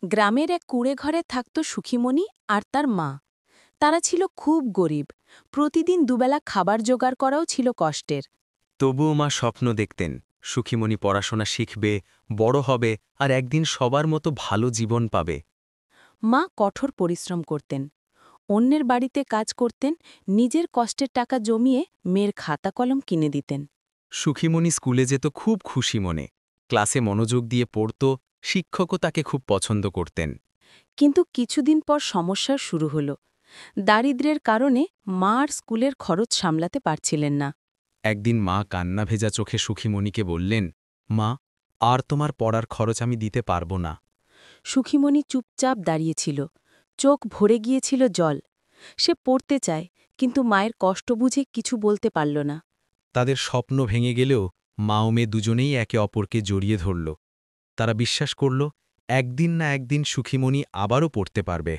গ্রামের এক কুঁড়েঘরে থাকত সুখীমণি আর তার মা। তারা ছিল খুব গরিব, প্রতিদিন দুবেলা খাবার জোগাড় করাও ছিল কষ্টের। তবুও মা স্বপ্ন দেখতেন সুখীমণি পড়াশোনা শিখবে, বড় হবে আর একদিন সবার মতো ভালো জীবন পাবে। মা কঠোর পরিশ্রম করতেন, অন্যের বাড়িতে কাজ করতেন, নিজের কষ্টের টাকা জমিয়ে মেয়ের খাতা কলম কিনে দিতেন। সুখীমণি স্কুলে যেত খুব খুশি মনে, ক্লাসে মনোযোগ দিয়ে পড়ত, শিক্ষকও তাকে খুব পছন্দ করতেন। কিন্তু কিছুদিন পর সমস্যা শুরু হল। দারিদ্র্যের কারণে মা আর স্কুলের খরচ সামলাতে পারছিলেন না। একদিন মা কান্না ভেজা চোখে সুখীমণিকে বললেন, মা, আর তোমার পড়ার খরচ আমি দিতে পারব না। সুখীমণি চুপচাপ দাঁড়িয়েছিল, চোখ ভরে গিয়েছিল জল। সে পড়তে চায়, কিন্তু মায়ের কষ্ট বুঝে কিছু বলতে পারল না। তাদের স্বপ্ন ভেঙে গেলেও মা ও মেয়ে দুজনেই একে অপরকে জড়িয়ে ধরল। তারা বিশ্বাস করল একদিন না একদিন সুখীমণি আবারও পড়তে পারবে।